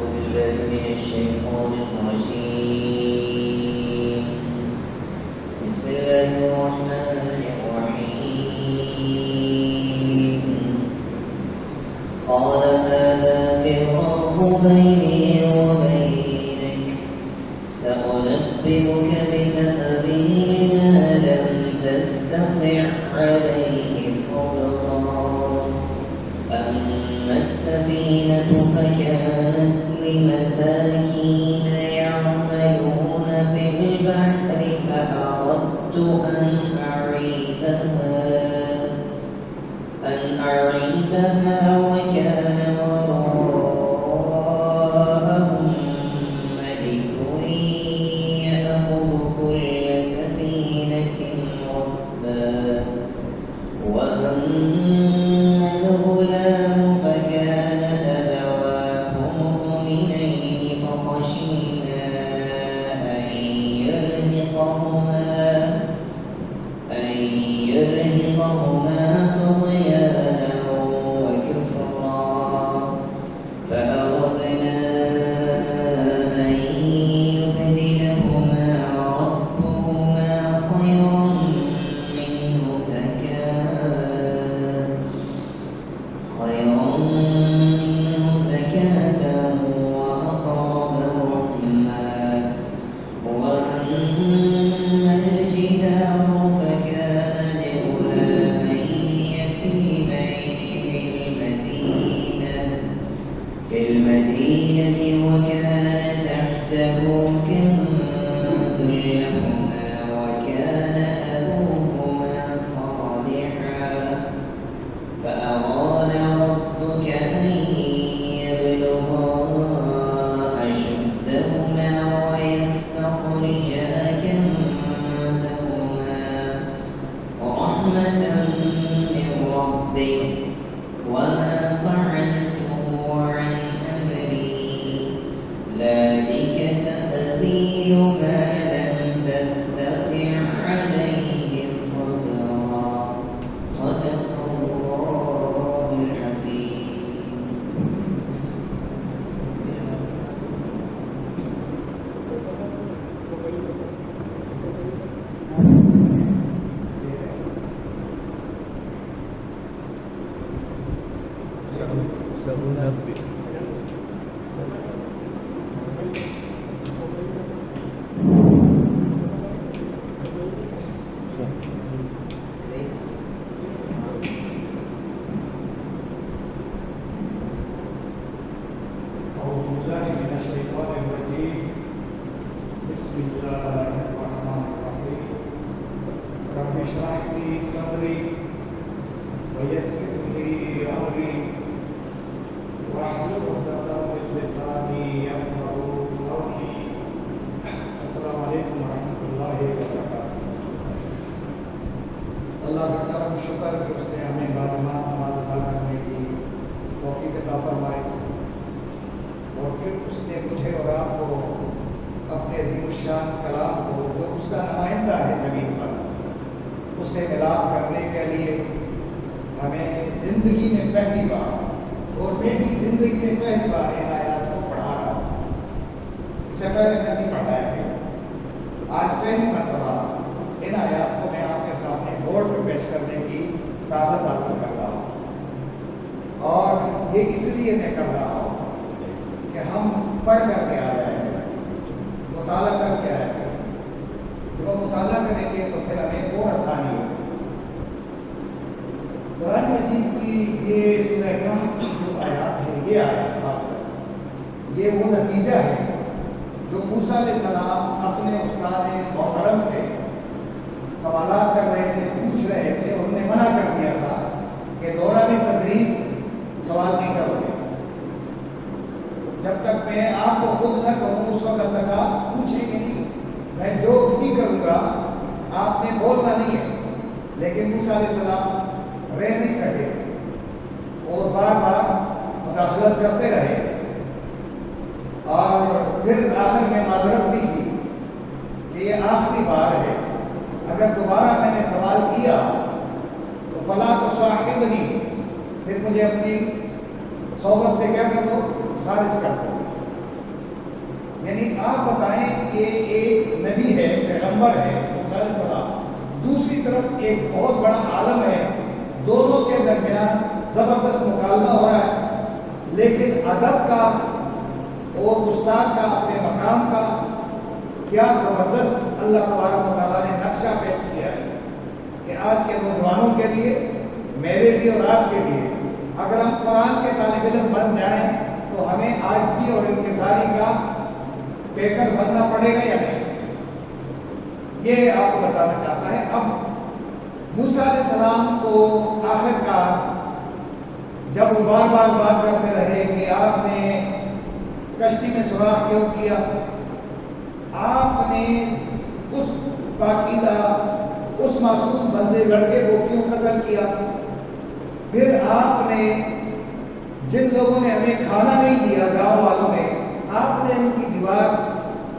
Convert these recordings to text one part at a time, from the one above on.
بالله من الشيطان الرجيم. بسم الله الرحمن الرحيم. قال هذا فراق بيني وبينك سأنبئك بتأويل ما لم تستطع عليه صبرا. أما السفينة فكانت لمساكين يعملون في البحر فأردت أن أعيبها وكان وراءهم ملك يأخذ كل سفينة غصبا. وأما الغلام فكان أبواه مؤمنين فخشينا أن يرهقهما طغيانا وكفرا. فأردنا أن يبدلهما ربهما خيرا منه زكاة وأقرب رحما. وأما الجدار فكان لغلامين يتيمين في المدينة وكان تحته كنز لهما وكان أبوهما صالحا. فأراد ربك أن يبلغا أشدهما ويستخرجا كنزهما رحمة من ربك وما فعلته عن أمري ذلك تأويل ما لم تستطع عليه صبرا. صدق الله العظيم. أعوذ بالله من الشيطان الرجيم. بسم الله الرحمن الرحيم. رب اشرح لي صدري ويسر لي أمري واحلل عقدة من لساني يفقهوا قولي. السلام علیکم ورحمۃ اللہ وبرکاتہ. اللہ کا کرم شکر کہ اس نے ہمیں باجماعت نماز ادا کرنے کی توفیق عطا فرمائی اور پھر اس نے مجھے اور آپ کو اپنے عظیم الشان کلام کو جو اس کا نمائندہ ہے زمین پر اسے ملاب کرنے کے لیے ہمیں زندگی میں پہلی بار اور میں بھی زندگی میں پہلی بار ان آیات کو پڑھا رہا ہوں. اس سے پہلے میں نہیں پڑھایا گیا. آج پہلی مرتبہ ان آیات کو میں آپ کے سامنے بورڈ پہ پیش کرنے کی سعادت حاصل کر رہا ہوں اور یہ اس لیے میں کر رہا ہوں کہ ہم پڑھ کر کے آ جائیں گے, مطالعہ کر کے آئے گے. جب ہم مطالعہ کریں گے تو پھر ہمیں اور آسانی ہوگی. قرآن مجید کی یہ سورہ کہف کی جو آیات ہے, یہ آیات خاص کر یہ وہ نتیجہ ہے جو موسیٰ علیہ السلام اپنے استاد محترم سے سوالات کر رہے تھے, پوچھ رہے تھے, اور انہوں نے منع کر دیا تھا کہ دوران تدریس سوال نہیں کرو گے. جب تک میں آپ کو خود نہ کہوں اس وقت تک آپ پوچھیں گے نہیں. میں جو بھی کروں گا آپ نے بولنا نہیں ہے. لیکن موسیٰ علیہ السلام رہ نہیں سکے اور بار بار مداخلت کرتے رہے اور پھر آخر میں معذرت بھی کی کہ یہ آخری بار ہے, اگر دوبارہ میں نے سوال کیا تو فلا تو صاحبنی, پھر مجھے اپنی صحبت سے کیا کر دو, خارج کر دو. یعنی آپ بتائیں کہ ایک نبی ہے، پیغمبر ہے موسیٰ علیہ السلام، دوسری طرف ایک بہت بڑا عالم ہے، دونوں کے درمیان زبردست مکالمہ ہو رہا ہے، لیکن ادب کا اور استاد کا اپنے مقام کا کیا زبردست اللہ تبارک و تعالیٰ نے نقشہ پیش کیا ہے کہ آج کے نوجوانوں کے لیے، میرے لیے اور آپ کے لیے، اگر ہم قرآن کے طالب علم بن جائیں تو ہمیں عاجزی اور انکساری کا پیکر بننا پڑے گا یا نہیں، یہ آپ کو بتانا چاہتا ہے۔ اب موسیٰ علیہ السلام کو آخر کار جب وہ بار بار بات کرتے رہے کہ آپ نے کشتی میں سوراخ کیوں کیا، آپ نے اس پاکیزہ، اس معصوم بندے لڑکے کو کیوں قتل کیا، پھر آپ نے جن لوگوں نے ہمیں کھانا نہیں دیا گاؤں والوں نے، آپ نے ان کی دیوار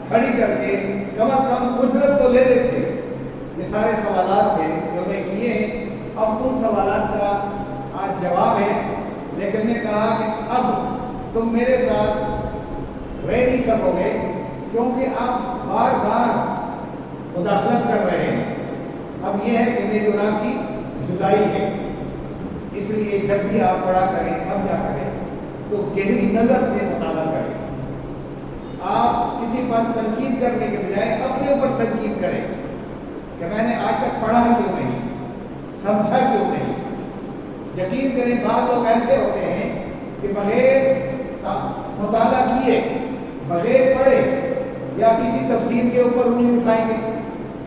کھڑی کر کے کم از کم اجرت تو لے لیتے۔ یہ سارے سوالات تھے جو میں کیے ہیں، اب ان سوالات کا آج جواب ہے، لیکن میں کہا کہ اب تم میرے ساتھ رہ نہیں سکوگے کیونکہ آپ بار بار مداخلت کر رہے ہیں۔ اب یہ ہے کہ میری اور آپ کی جدائی ہے، اس لیے جب بھی آپ پڑھا کریں، سمجھا کریں تو گہری نظر سے مطالعہ کریں۔ آپ کسی پر تنقید کرنے کے بجائے اپنے اوپر تنقید کریں کہ میں نے آج تک پڑھا کیوں نہیں، سمجھا کیوں نہیں۔ یقین کریں بعض لوگ ایسے ہوتے ہیں کہ بغیر مطالعہ کیے، بغیر پڑھے، یا کسی تفسیر کے اوپر انگلی اٹھائیں گے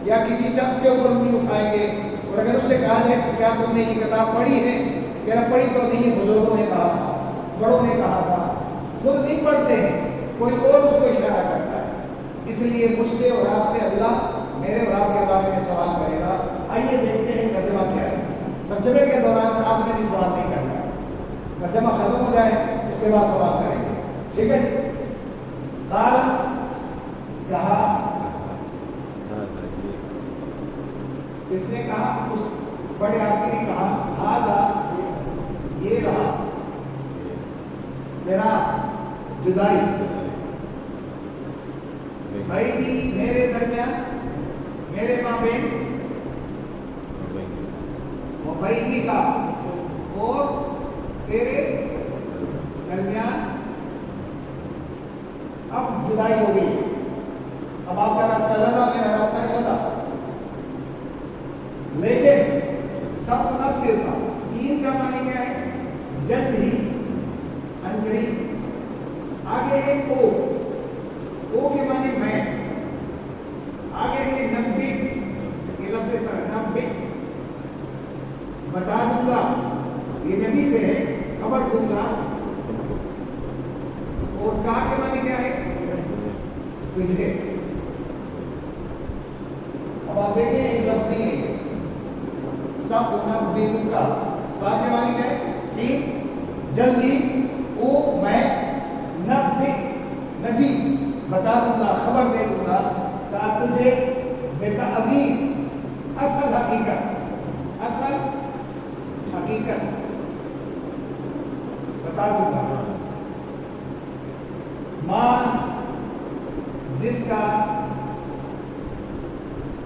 یا کسی شخص کے اوپر انگلی اٹھائیں گے، اور اگر اس سے کہا جائے کہ کیا تم نے یہ کتاب پڑھی ہے، کہنا پڑھی تو نہیں ہے، بزرگوں نے کہا تھا، بڑوں نے کہا تھا، خود نہیں پڑھتے ہیں، کوئی اور اس کو اشارہ کرتا ہے۔ اس لیے مجھ سے اور آپ سے اللہ میرے اور آپ کے بارے میں سوال کرے گا۔ آئیے دیکھتے ہیں ترجمہ کیا ہے۔ ترجمے کے دوران آپ نے بھی سوال نہیں کرنا ہے، ترجمہ ختم ہو جائے اس کے بعد سوال کریں گے، ٹھیک ہے؟ قال کہا، اس نے کہا، اس بڑے آدمی نے کہا، ہاذا یہ رہا، فراق جدائی، بھائی میرے درمیان، میرے مابین، وہ بھائی کا اور تیرے درمیان اب جدائی ہو گئی، اب آپ کا راستہ لگا، میرا راستہ نہیں لگا، لیکن سب نبے کا سین کا معنی کیا ہے؟ جلد ہی، عنقریب۔ آگے ہے او، او کے معنی میں، آگے ہے نبی، یہ لفظ اس طرح نبی، بتا دوں گا، یہ نبی سے ہے، خبر دوں گا، اور کا کے معنی کیا ہے؟ تجھے۔ اب آپ دیکھیں ایک لفظ نہیں ہے، سب نبی کا، سا کے معنی کیا ہے؟ سین، جلدی، او میں، نبی نبی بتا دوں گا، خبر دے دوں گا، کہا تجھے بتعبیر، اصل حقیقت، اصل حقیقت بتا دوں گا، ماں جس کا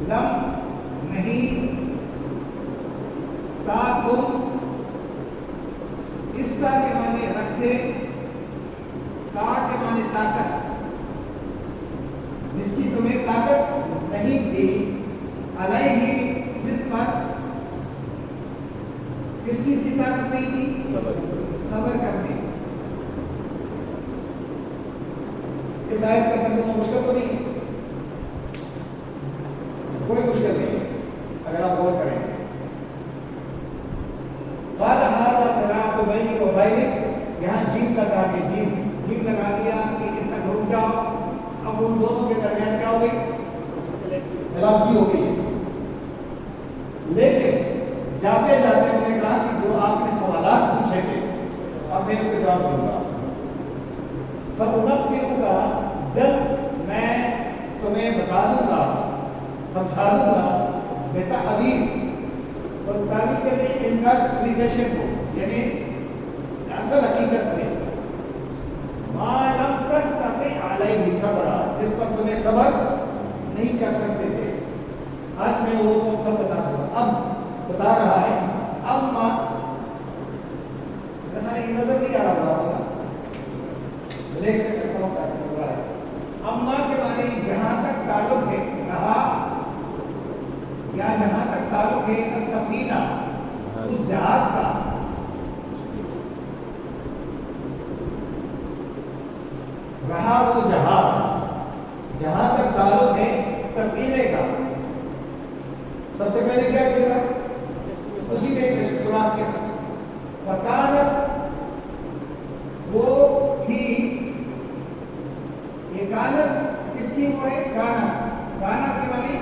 لم نہیں، تا تم، اس کا کے معنی رکھتے، تا کے معنی طاقت، جس کی تمہیں طاقت نہیں تھی، علیہ جس پر، کس چیز کی طاقت نہیں تھی؟ صبر کرنے۔ اس آیت کا ترجمہ مشکل تو نہیں ہے، کوئی مشکل نہیں ہے اگر آپ غور کریں گے۔ قال هذا فراق بینی و بینک، یہاں جیم لگا کے، جیم لگا دیا کہ اس تک رک جاؤ، اب ان دونوں کے درمیان کیا ہو گئی؟ خلافی ہو گئی ہے۔ لیکن جاتے جاتے انہوں نے کہا کہ جو آپ نے سوالات پوچھے تھے اب میں اس کے جواب دوں گا، سأنبئک کا، جلد میں تمہیں بتا دوں گا، سمجھا دوں گا، بتعبیر، اور تعبیر کہتے ہیں انٹرپریٹیشن کو، یعنی اصل حقیقت سے، ما لم تستطع علیہ صبرا، جس پر تمہیں صبر نہیں کر سکتے تھے، آج میں وہ تم سب بتا دوں گا۔ اب بتا رہا ہے اب ماں نظر نہیں آ رہا ہوگا، بلیک سے کرتا ہوں تاکہ نظر آئے۔ اما کے معنی جہاں تک تعلق ہے رہا، یا جہاں تک تعلق ہے السفینہ اس جہاز کا، رہا وہ جہاز، جہاں تک تعلق ہے سفینے کا، سب سے پہلے کیا کیا تھا؟ اسی نے شروعات کیا تھا۔ فکانت وہ تھی، یہ کانت کس کی وہ ہے؟ کانا، کانا کے معنی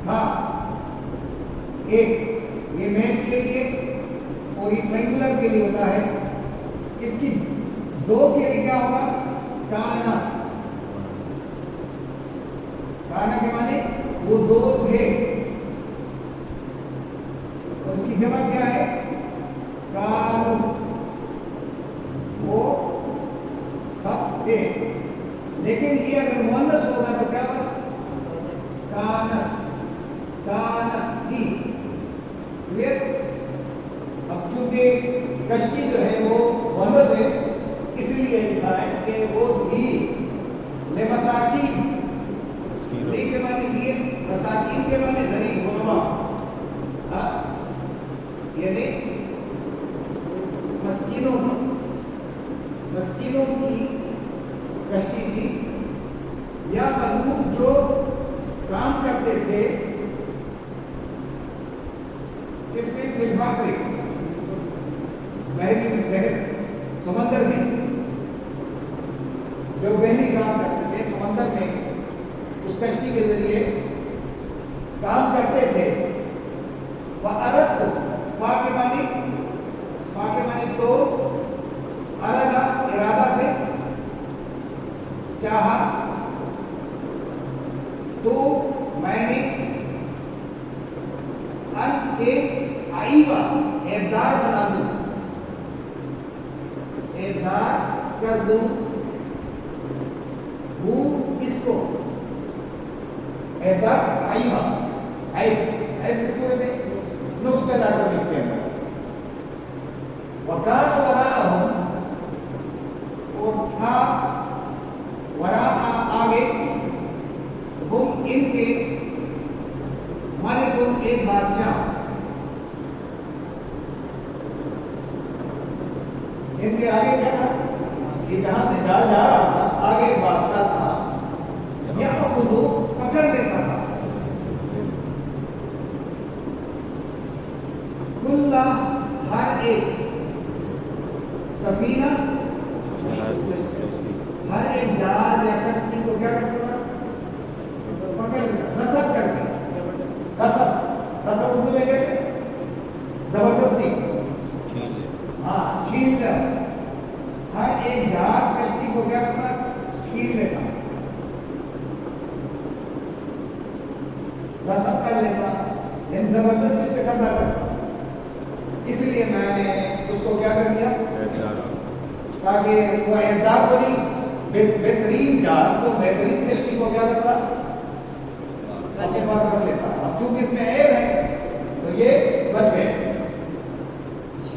تھا، ایک یہ مین کے لیے اور یہ سنگولر کے لیے ہوتا ہے، اس کی دو کے لیے کیا ہوگا؟ کانا، کانا کے معنی وہ دو تھے، اور اس کی جمع کیا ہے؟ کانو، وہ سب تھے۔ لیکن یہ اگر مؤنث ہوگا تو کیا ہوگا؟ کانت، کانت تھی۔ اب چونکہ کشتی جو ہے وہ مؤنث ہے، اس لیے لکھا ہے کہ وہ تھی لمساکین، لی کے معنی لیے، مساکین کے معنی غریب غربا، یعنی مسکینوں کی کشتی تھی، یا ملوک جو کام کرتے تھے اس میں پھر بحر، بحر سمندر میں، جو بحری کام کرتے تھے سمندر میں اس کشتی کے ذریعے کام کرتے تھے۔ فَأَرَدْتُ، فا کے معنی تو، ارادہ ارادہ سے، چاہا، تو میں نے، ان کے عیبا ایبدار بنا دوں، ایبدار کر دوں، وہ اس کو ایبدار عیبا، عیب کس کو کہتے ہیں؟ نقص پیدا کرنے اس کے اندر۔ وَكَانَ وَرَاءَهُمْ، اور تھا وراء آگے، ہم ان کے، ملکن ایک بادشاہ، ان کے آگے کیا تھا؟ یہ جہاں سے جا رہا تھا آگے ایک بادشاہ تھا، یأخذ پکڑ لیتا تھا، کل ہر ایک سفینہ، ہر ایک جہاز یا کشتی کو کیا کرتا تھا؟ پکڑ لیتا، غصب کر کے، غصب اردو میں کہتے ہیں زبردستی، ہاں چھین کر، ہر ایک جہاز کشتی کو کیا کرتا؟ چھین لیتا، غصب کر لیتا، یعنی زبردستی اس پہ قبضہ کرتا۔ اس لیے میں نے اس کو کیا کر دیا؟ تاکہ وہ اعداد کو نہیں، بہترین جہاز کو، بہترین کشتی کو کیا کرتا؟ اپنے پاس رکھ لیتا۔ اب چونکہ اس میں عیب ہے تو یہ بچ گئے،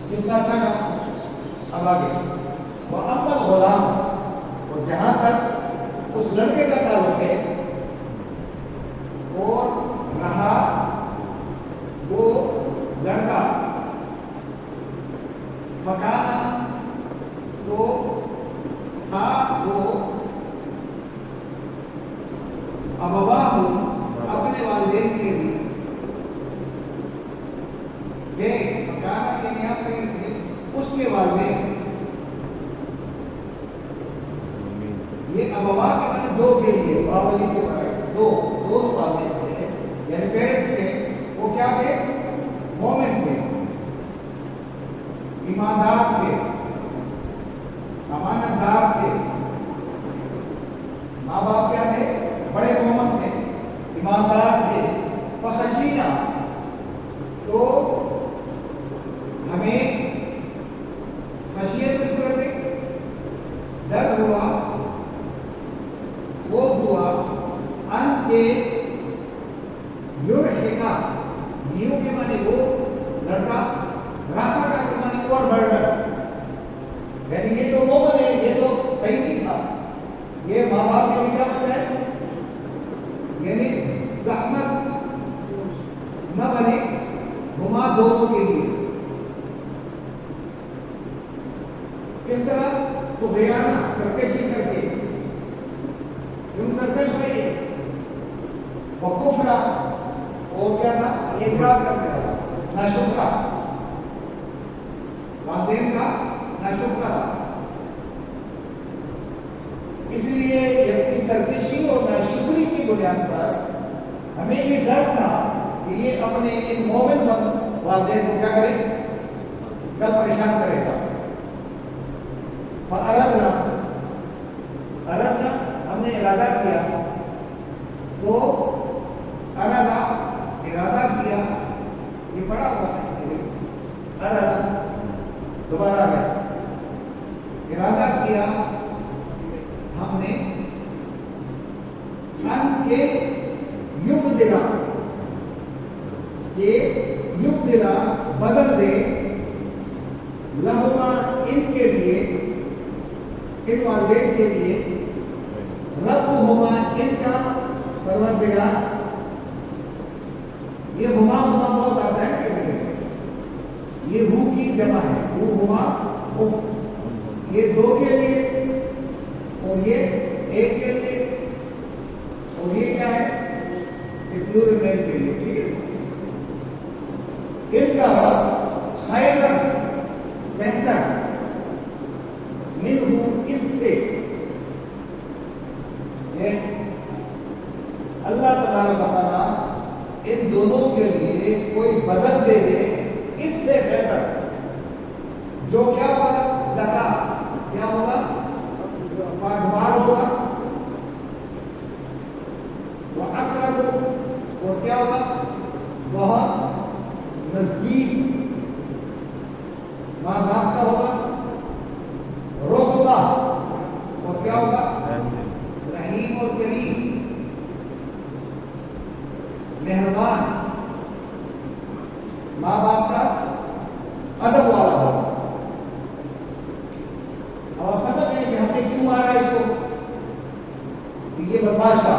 کتنا اچھا کام۔ اب آگے وہ اما غلام، اور جہاں تک اس لڑکے کا تعلق ہے، اور رہا وہ لڑکا، فکانا تو تھا وہ، ابواہ اپنے والدین کے لیے تھے، فکانا کے یہاں پہ تھے اس کے والدین، یہ ابواہ کے معنی دو کے لیے، باولی کے بڑے دو والدین تھے، یعنی پیرنٹس تھے، وہ کیا تھے؟ مومن تھے، ایماندار تھے، امانت دار تھے، ماں باپ کیا تھے؟ بڑے مومن تھے، ایماندار تھے۔ فخشینا، تو ہمیں، خشیت کس کو کہتے ہیں؟ ڈر ہوا، خوف ہوا، کس طرح؟ تو غیانہ، سرکشی کر کے، کیوں سرکش ہے یہ؟ وہ کفر، اور کیا تھا؟ اعتراض کرنے والا، ناشکرا، والدین کا ناشکرا تھا۔ اس لیے اس سرکشی اور ناشکری کی بنیاد پر ہمیں یہ ڈر تھا کہ یہ اپنے ان مومن والدین کو کیا کرے؟ کل پریشان کرے گا۔ فَأَرَدْنَا، ہم نے ارادہ کیا، تو ارادہ کیا، یہ پڑھا ہوا ہے، ارادہ دوبارہ گیا، ارادہ کیا ہم نے ان کے یبدلا، بدل دے، لہما ان کے لیے، ان والدین کے لیے، ربہما ان کا پروردگار، یہ ہما بہت آتا ہے کہ یہ ہو کی جمع ہے، ہما، یہ دو کے لیے اور یہ ایک کے لیے، اور یہ کیا ہے؟ پلورل میل کے لیے، ٹھیک ہے؟ ان کا رب خیر بہتر، منہ اس سے، اللہ تبارک و تعالیٰ ان دونوں کے لیے کوئی بدل دے دے اس سے بہتر، جو کیا ہوگا؟ زکات، کیا ہوگا؟ پاکبار ہوگا، وہ اقرب، اور کیا ہوگا؟ بہت نزدیک ماں باپ کا ہوگا، رقبہ، اور کیا ہوگا؟ رحیم اور کریم، مہربان، ماں باپ کا ادب والا ہوگا۔ اب آپ سمجھ گئے کہ ہم نے کیوں مارا اس کو؟ کہ یہ بدماش تھا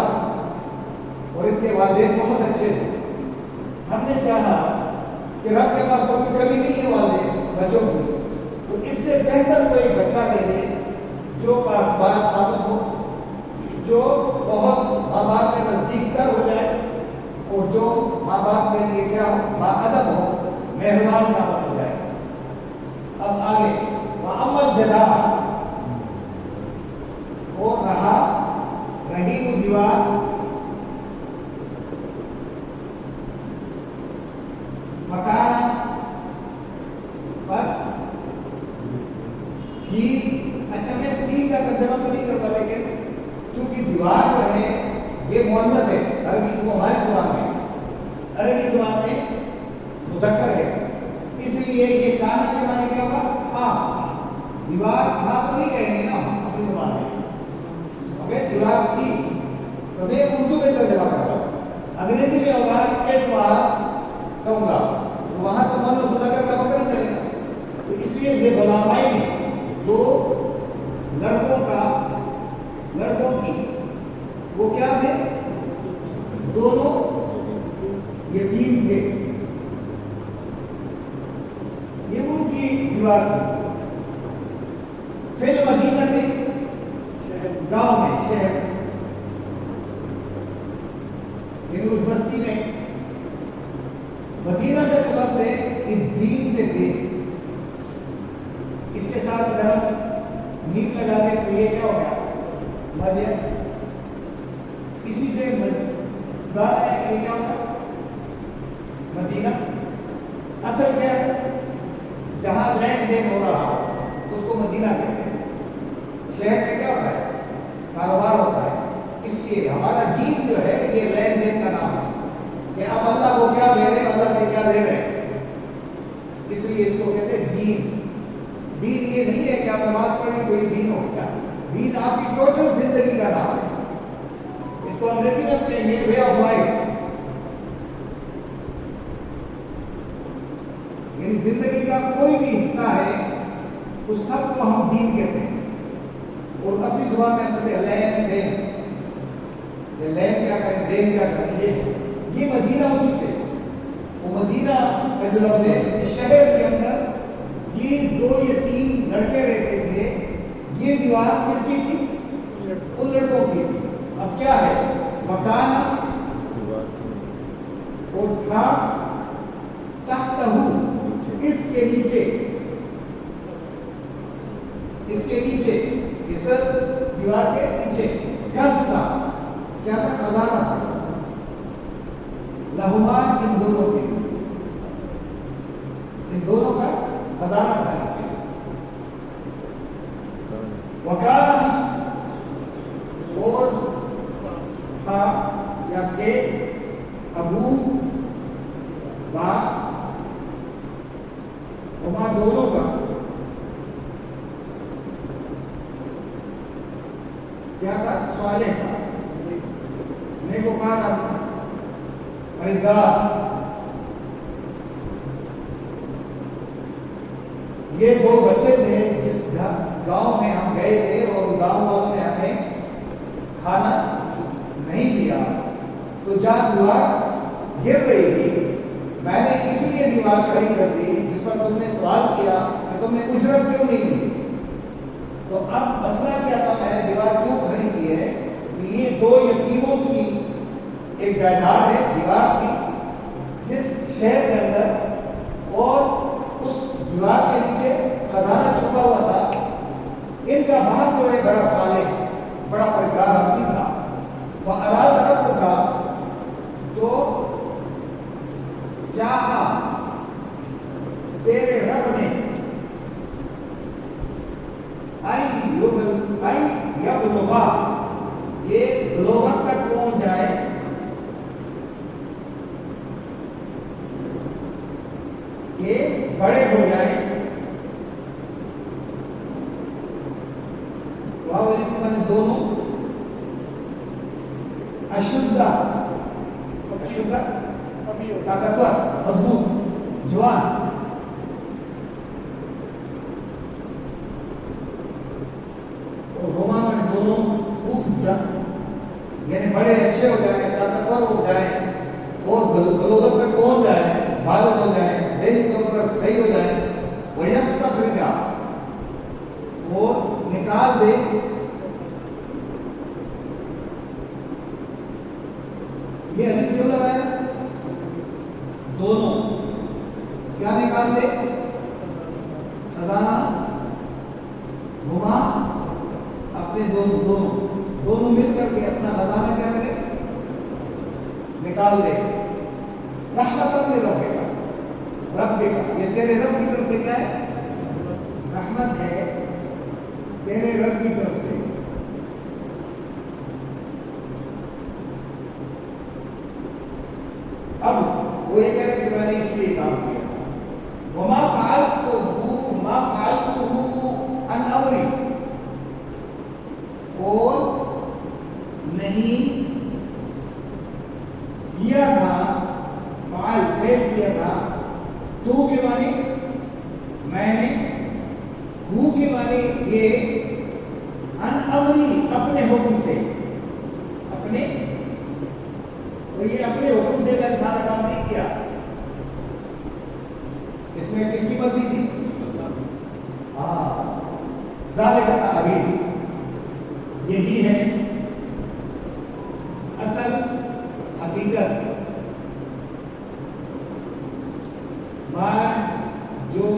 اور ان کے والدین بہت اچھے تھے۔ ہم نے چاہا کہ رب کے پاس کوئی کمی نہیں ہے والدین بچوں کی، تو اس سے بہتر کوئی بچہ دے دے جو پاکباز ثابت ہو، جو بہت ماں باپ کے نزدیک تر ہو جائے، اور جو ماں باپ کے لیے کیا ہو؟ باادب ہو، مہربان ثابت ہو جائے۔ اب آگے وَأَمَّا الْجَدَاءُ، اور رہی وہ دیوار، مکان، بس تھی، اچھا میں تھی کا ترجمہ تو نہیں کرتا، لیکن چونکہ دیوار جو ہے یہ مؤنث ہے، عربی کو ہماری زبان میں، عربی زبان میں مذکر ہے، اس لیے یہ کانا کے معنی کیا ہوگا؟ ہاں، دیوار تھا تو نہیں کہیں گے نا اپنی زبان میں، اگر دیوار تھی تو میں اردو میں ترجمہ کرتا ہوں، انگریزی میں ہوگا اٹ واز، کہوں گا وہاں تو مؤنث مذکر کا پتہ نہیں چلے گا، تو اس لیے یہ غلامی میں دو لڑکوں کی وہ کیا تھے؟ دونوں یتیم تھے، یہ ان کی دیوار تھی، فی المدینہ تھے، گاؤں میں، شہر، یعنی اس بستی میں، مدینہ کے طرف سے دین سے تھے، اس کے ساتھ اگر ہم نیت لگا دیں تو یہ کیا ہو گیا؟ مدین، اسی سے دار ہے، یہ کیا ہوگا؟ مدینہ۔ اصل کیا ہے؟ جہاں لین دین ہو رہا اس کو مدینہ کہتے ہیں۔ شہر میں کیا ہوتا ہے؟ کاروبار ہوتا ہے، اس لیے ہمارا دین جو ہے یہ لین دین کا نام ہے، کہ آپ اللہ کو کیا دے رہے ہیں، اللہ سے کیا لے رہے ہیں، اس لیے اس کو کہتے ہیں دین۔ دین یہ نہیں ہے کہ آپ نماز پڑھ لی کوئی دین ہو گیا، دین آپ کی ٹوٹل زندگی کا نام ہے، اس کو انگریزی میں کہیں گے وے آف لائف، یعنی زندگی کا کوئی بھی حصہ ہے اس سب کو ہم دین کہتے ہیں، اور اپنی زبان میں ہم کہتے ہیں لین دین، یہ لین کیا کریں، دین کیا کریں، یہ مدینہ اسی سے، وہ مدینہ کا جو لفظ ہے شہر کے اندر یہ دو یتیم لڑکے رہتے تھے، دیوار کس کی تھی؟ ان لڑکوں کی تھی. اب کیا ہے؟ مکانا اور تھا تحتہ، اس کے نیچے، اس کے نیچے، اس دیوار کے نیچے کنز تھا. کیا تھا؟ خزانہ تھا. لہما، ان دونوں کے، ان دونوں کا خزانہ تھا نیچے. وکانا، اور تھا یا تھے ابو باپ، ہما دونوں کا کیا تھا؟ صالح تھا، نیکوکار آدمی، پرہیزگار. یہ دو بچے تھے جس گاؤں میں ہم گئے تھے اور گاؤں والوں نے ہمیں کھانا نہیں دیا، تو جہاں دیوار گر رہی تھی میں نے اس لیے دیوار کھڑی کر دی جس پر تم نے سوال کیا کہ تم نے اجرت کیوں نہیں دی. تو اب مسئلہ کیا تھا؟ میں نے دیوار کیوں کھڑی کی ہے کہ یہ دو یتیموں کی ایک جائیداد ہے دیوار کی، جس شہر کے اندر، اور اس دیوار کے نیچے خزانہ چھپا ہوا تھا. ان کا باپ جو ہے بڑا صالح، بڑا پرہیزگار آدمی تھا. فاراد رب کا، تو چاہا تیرے رب نے یبلغا، یہ بلوغت تک پہنچ جائے، یہ بڑے ہو جائیں. میں نے دونوں اشدہ، اشدہ طاقتور، مضبوط، جوان. اور ہما میں دونوں خوب یعنی بڑے اچھے ہو جائیں، طاقتور ہو جائیں، اور بلوغت تک پہنچ جائیں، بالغ ہو جائیں، ذہنی طور پر صحیح ہو جائیں. وَيَسْتَخْرِجَ، اور نکال دے، یہ الف کیوں لگایا؟ دونوں کیا نکال دے؟ خزانہ، ہما اپنے دونوں مل کر کے اپنا خزانہ کیا کرے؟ نکال دے. رحمت اپنے رب کا، یہ تیرے رب کی طرف سے کیا ہے؟ رحمت ہے تیرے رب کی طرف سے. اب وہ یہ کہہ رہے کہ میں نے اس لیے کام کیا. وما فعلته عن امری، اور نہیں کیا تھا، فعل فعل کیا تھا، تو کے معنی میں نے، ہو کے معنی یہ، عن امری اپنے حکم سے، اپنے، اور یہ اپنے حکم سے میں نے سارا کام نہیں کیا. اس میں کس کی مرضی تھی؟ ذالک تعبیر، یہی ہے اصل حقیقت. جو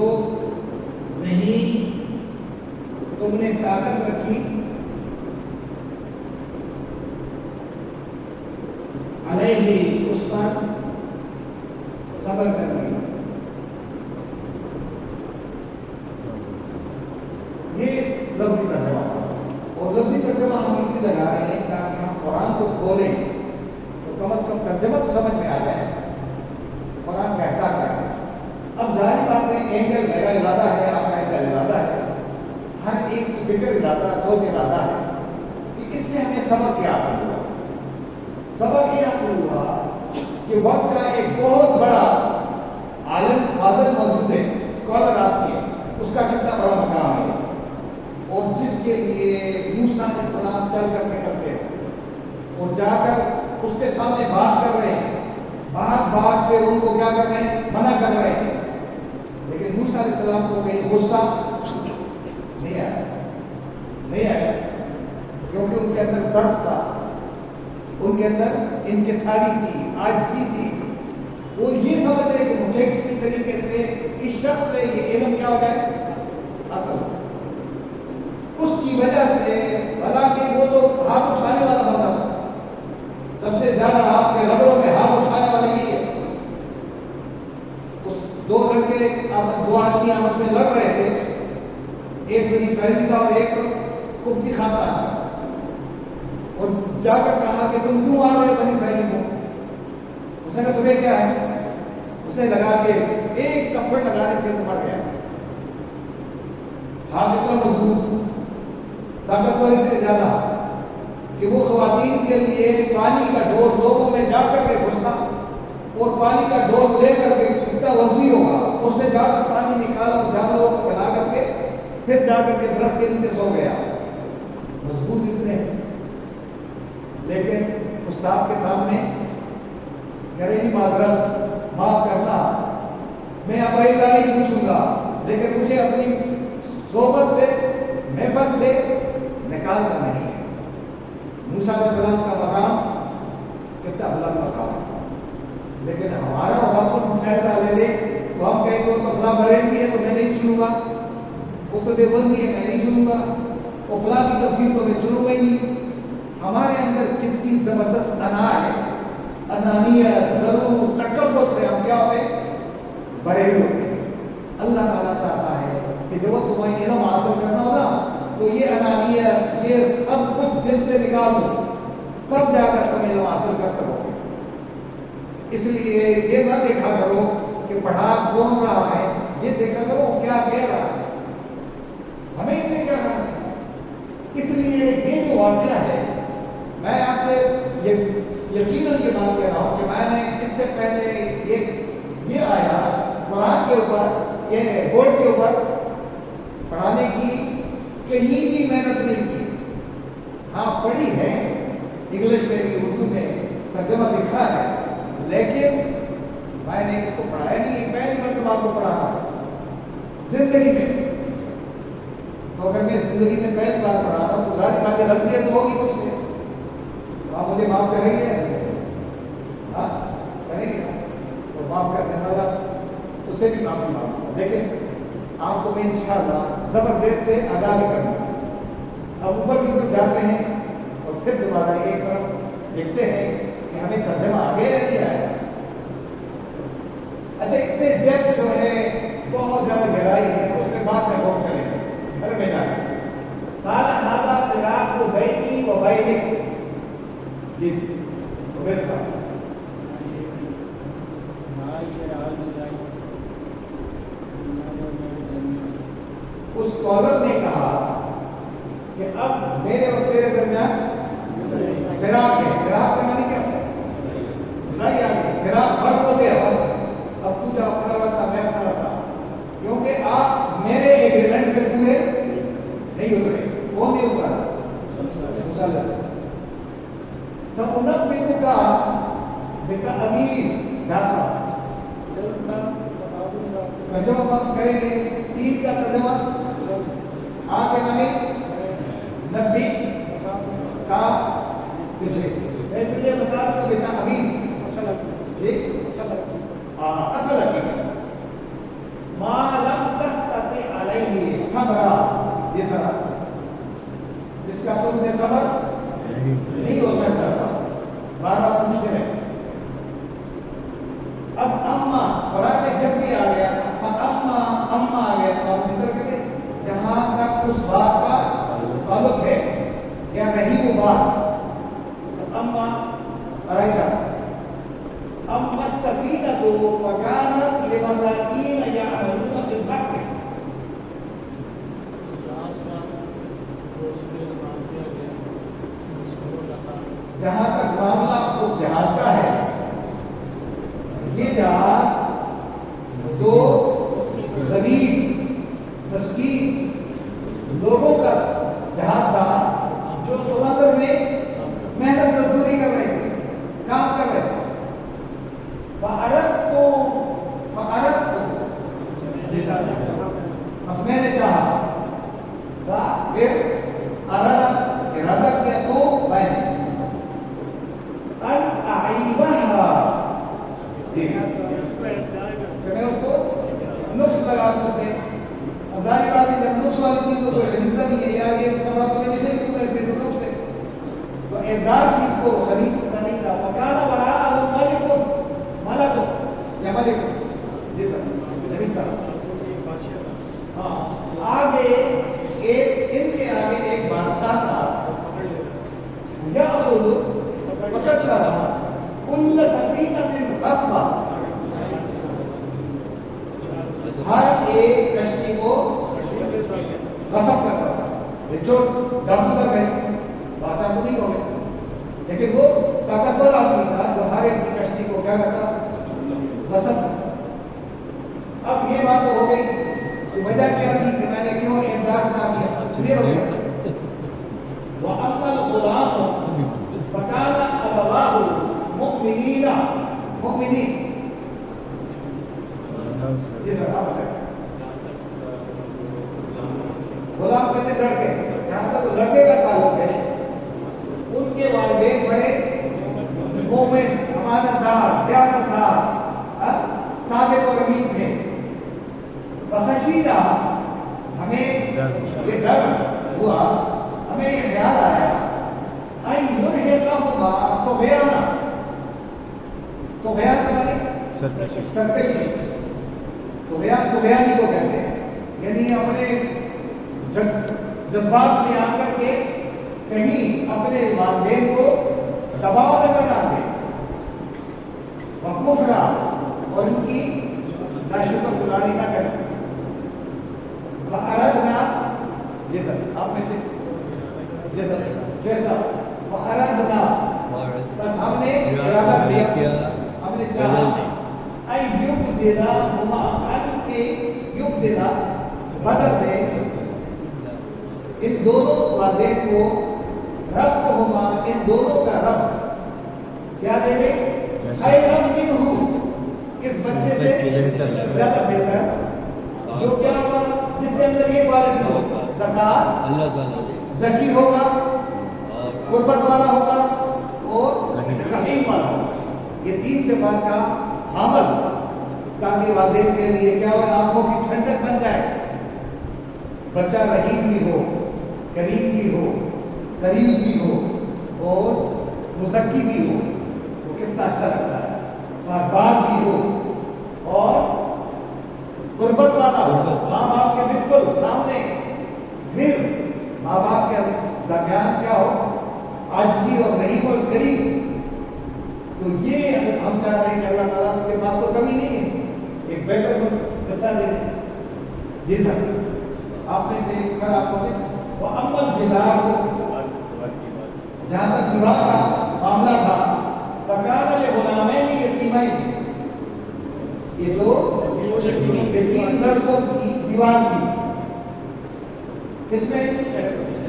نہیں تم نے طاقت رکھی علیہ، اس پر صبر کرنے. یہ لفظی ترجمہ تھا، اور لفظی ترجمہ ہم اس لیے لگا رہے ہیں تاکہ ہم قرآن کو کھولیں تو کم از کم ترجمہ تو سمجھ میں آ جائے قرآن کہتا کیا ہے. اب ظاہر بات ہے اینگل میرا ارادہ ہے، آپ کا اینگل ارادہ ہے، ہر ایک کی فکر ارادہ، سوچ ارادہ ہے کہ اس سے ہمیں سبق کیا حاصل ہوا. سبق یہ حاصل ہوا کہ وقت کا ایک بہت بڑا عالم فاضل موجود ہے، اسکالر آدمی ہے، اس کا کتنا بڑا مقام ہے، اور جس کے لیے موسیٰ علیہ السلام چل کر نکلتے ہیں اور جا کر اس کے سامنے بات کر رہے ہیں، بات پہ ان کو کیا کر رہے ہیں؟ منع کر رہے ہیں. لیکن موسیٰ علیہ السلام کو کہیں غصہ نہیں آیا، نہیں آیا. کے اندر ضرف تھا، ان کے اندر انکساری تھی، عاجزی تھی. وہ یہ سمجھ رہے کہ مجھے کسی طریقے سے اس شخص سے یہ علم کیا ہو جائے، حاصل ہو جائے. اس کی وجہ سے حالانکہ وہ تو ہاتھ اٹھانے والا بندہ تھا، سب سے زیادہ آپ کے ربڑوں میں ہاتھ اٹھانے والے یہ ہے. اس دو لڑکے دو آدمی آپس میں لڑ رہے تھے، ایک بنی اسرائیلی تھا اور ایک قبطی خاندان کا. اور جا کر کہا کہ تم کیوں مار رہے ہو بنی اسرائیلی کو؟ اس نے کہا تمہیں کیا ہے؟ اس نے لگا کے ایک تھپڑ لگانے سے مر گیا. ہاتھ اتنا مضبوط، طاقتور اتنے زیادہ کہ وہ خواتین کے لیے پانی کا ڈول لوگوں میں جا کر کے گھسا اور پانی کا ڈول لے کر کے کتنا وزنی ہوگا اس سے جا کر پانی نکالا اور جانوروں کو پلا کر کے پھر جا کر کے درخت کے نیچے سو گیا. مضبوط اتنے. لیکن استاد کے سامنے کرے جی معذرت، معاف کرنا، میں اب آئندہ نہیں پوچھوں گا، لیکن مجھے اپنی صحبت سے محفل سے نکالنا نہیں ہے. موسیٰ علیہ السلام کا مقام کتنا بلند مقام ہے، لیکن ہمارا وہاں پر مشاہدہ لے لے تو ہم کہیں گے وہ تو فلاں بریلوی ہے تو میں نہیں سنوں گا، وہ تو دیوبندی ہے میں نہیں سنوں گا، وہ فلاں کی تفسیر تو میں سنوں گا ہی نہیں. ہمارے اندر کتنی زبردست انا ہے، انانیت، ضرور، تکبر سے ہم کیا ہوتے ہیں، بریلوی ہوتے ہیں. اللہ تعالیٰ چاہتا ہے کہ جب تمہیں علم حاصل کرنا ہوگا تو یہ انانیت، یہ سب کچھ دل سے نکال دو، تب جا کر تم علم حاصل کر سکو گے. اس لیے یہ نہ دیکھا کرو کہ پڑھا کون رہا ہے، یہ دیکھا کرو کیا کہہ رہا ہے، ہمیں اس سے کیا کرنا ہے. اس لیے یہ جو واقعہ ہے، میں آپ سے یقیناً یہ بات کہہ رہا ہوں کہ میں نے اس سے پہلے یہ آیا قرآن کے اوپر، یہ بورڈ کے اوپر پڑھانے کی کہیں بھی محنت نہیں کی. ہاں پڑھی ہے، انگلش میں بھی اردو میں ترجمہ لکھا ہے، لیکن میں نے اس کو پڑھایا نہیں. پہلی مرتبہ آپ کو پڑھا رہا زندگی میں. تو اگر میں زندگی میں پہلی بار پڑھا رہا ہوں تو ظاہر بات ہے غلطیاں تو ہوگی مجھ سے، تو آپ مجھے معاف کریں گے؟ ہاں کریں گے. تو معاف کرنے والا اسے بھی معافی مانگوں گا، لیکن آپ کو میں انشاءاللہ زبردست سے ادا بھی کروں گا. اب اوپر کی طرف جاتے ہیں اور پھر دوبارہ ایک طرف دیکھتے ہیں کہ ہمیں ترجمہ آگے یا نہیں آیا. اچھا، اس میں ڈیپتھ جو ہے بہت زیادہ گہرائی ہے، اس میں بات میں غور کریں گے. ارے میں جانا کالا ہادا فراق کو بینی و بینک. جی عبید صاحب. اس اسکالر نے کہا کہ اب میرے اور تیرے درمیان فراق ہے. فراق کا معنی کیا ہے؟ جدائی آ گئی، فراق فرق ہو گیا. بس اب تو جو اپنا رہتا میں اپنا رہتا، کیونکہ آپ میرے ایگریمنٹ پہ پورے نہیں اترے. کون نہیں اترا؟ مسلم. سأنبئک کا بتأویل ناسا. ترجمہ ہم کریں گے. سین کا ترجمہ آ کے معنی نبی کا تجھے، میں تجھے بتا دوں گا بتأویل اصل حقیقت. ما لم تستطع علیہ صبرا، یہ سرا جس کا تم سے صبر نہیں ہو سکتا تھا. بار بار پوچھتے رہے. اب اما قرآن میں جب بھی آ گیا اما آ گیا تو آپ مصر کہتے جہاں تک اس بات کا تعلق ہے یا رہی وہ بات، تو اما ارائیتا اما السفینۃ فکانت لمساکین یعملون فی البحر. جہاں تک معاملہ اس جہاز کا ہے، یہ جہاز جو غریب مسکین لوگوں کا جہاز تھا جو سمندر میں محنت مزدوری کر رہے تھے، کام کر رہے تھے. بس میں نے چاہا، پھر ارادہ کیا تو تو کوئی خریدتا نہیں ہے یار، یہ کپڑا تو میں نہیں خریدوں گا اس لوگ سے، تو ایدار چیز کو خریدتا نہیں تھا. مکانا برا ملک یا ملک، جی سر نبی صاحب. ہاں آگے ایک ان کے آگے ایک بادشاہ تھا، یا پکڑتا رہا کل سفینۃ غصبا، ہر ایک کشتی کو غصب کرتا تھا. چور ڈاکو تھا گئے، بادشاہ تو نہیں ہو گئے، لیکن وہ طاقتور آدمی تھا جو ہر ایک کی کشتی کو کیا کرتا، غصب کرتا. اب یہ بات تو ہو گئی کہ وجہ کیا تھی کہ میں نے کیوں امداد نہ کیا، کلیئر ہو گیا. وَأَمَّا الْغُلَامُ فَكَانَ أَبَوَاهُ مُؤْمِنِينَ. یہ سر آپ بتائیں. غلام کہتے لڑکے، جہاں تک لڑکے کا تعلق ہے ان کے والدین بڑے مومن، امانت دار، دیانت دار، صادق اور امین تھے. فخشینا، ہمیں یہ ڈر ہوا، ہمیں یہ خیال آیا ان یرہقہما طغیانا. طغیان کا معنی سرکشی، طغیان طغیانی کو کہتے ہیں، یعنی اپنے جذبات میں آ کر کے کہیں اپنے والدین کو دباؤ میں نہ ڈال دے. وکفرا، اور ان کی ناشکر گزاری نہ کریں. فَأَرَدْنَا، یہ سر آپ میں سے یہ سر جیسا فَأَرَدْنَا، بس ہم نے ارادہ کیا، ہم نے چاہا اَن یُبْدِلَہُمَا، ان کے یبدلا بدل دے ان دونوں والدین کو، رب کو ہما، ان دونوں کا رب کیا دے دے، خیرا منہ، اس بچے سے زیادہ بہتر، جو کیا ہوگا، جس کے اندر یہ کوالٹی ہو، زکات، زکی ہوگا، قربت والا ہوگا اور رحیم والا ہوگا. یہ تین صفات کا حامل، تاکہ والدین کے لیے کیا ہو، آنکھوں کی ٹھنڈک بن جائے. بچہ رحیم بھی ہو، کریم بھی ہو، قریب بھی ہو اور مزکی بھی ہو، وہ کتنا اچھا لگتا ہے. باز بھی ہو اور قربت والا ہو، ماں باپ کے بالکل سامنے، پھر ماں باپ کے درمیان کیا ہو، عاجزی اور رحیم اور کریم. تو یہ ہم چاہ رہے ہیں کہ اللہ تعالیٰ کے پاس تو کمی نہیں ہے، ایک بہتر بچہ دے دیں. جی سر آپ میں سے سر آپ کو وہ امن جدار ہو، جہاں تک دیوار کا معاملہ تھا، فکان لغلامین یتیمین، یہ دو یتیم لڑکوں کی دیوار تھی، اس میں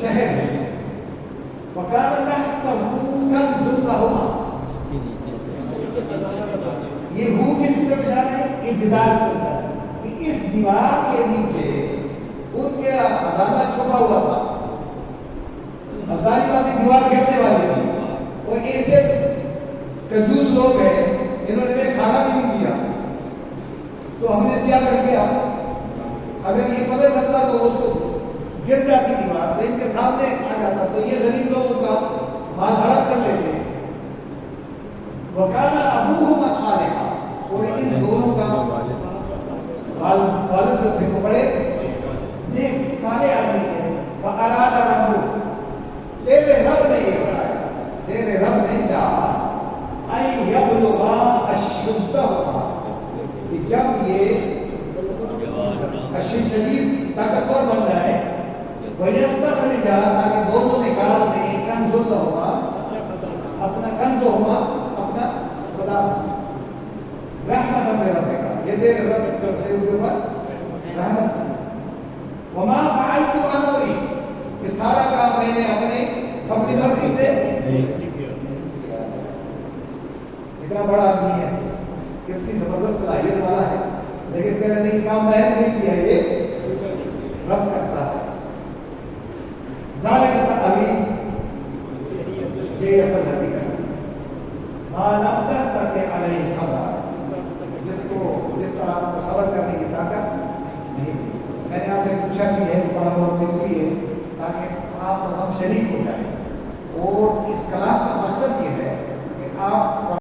شہر ہے. وکان تحتہ کنز لہما، یہ ہو کس کی طرف اشارہ ہے، یہ جدار کی طرف اشارہ ہے کہ اس دیوار کے نیچے ان کے خزانہ چھپا ہوا تھا. اب ساری باتیں دیوار گرنے والی تھی، وہ ایسے کنجوس لوگ ہیں انہوں نے کھانا بھی نہیں دیا، تو ہم نے کیا کر دیا، اگر یہ پتہ چلتا تو اس کو گر جاتی دیوار، تو ان کے سامنے آ جاتا تو یہ غریب لوگوں کا مال ہڑپ کر لیتے. وَكَانَ أَبُوهُمَا صَالِحًا، اور ان دونوں کا والد جو تھے وہ بڑے نیک صالح آدمی تھے. وَأَرَادَ رَبُّ، تیرے رب نے یہ بتایا، تیرے رب نے چاہا أَن يَبْلُغَا أَشُدَّهُمَا، کہ جب یہ شدید طاقتور بن جائے، وَيَسْتَخْرِجَا، تاکہ دونوں نکال دیں کنز لہما، اپنا کنز ہوما، اپنا خدا، رحمت میں رب کا، یہ تیرے رب کی طرف سے ان کے اوپر رحمت. وما فعلت عن امری، یہ سارا کام میں نے اپنی مرضی سے اتنا بڑا آدمی ہے، کتنی زبردست صلاحیت والا ہے، لیکن میں نے یہ کام میں نہیں کیا، یہ رب کرتا ہے. ذالک التأویل، یہ اصل حقیقت ہے. ما لم تستطع علیہ صبرا، جس پر آپ کو صبر کرنے کی طاقت نہیں. میں نے آپ سے پوچھا بھی ہے تھوڑا بہت اس لیے تاکہ آپ اور ہم شریک ہو جائیں، اور اس کلاس کا مقصد یہ ہے کہ آپ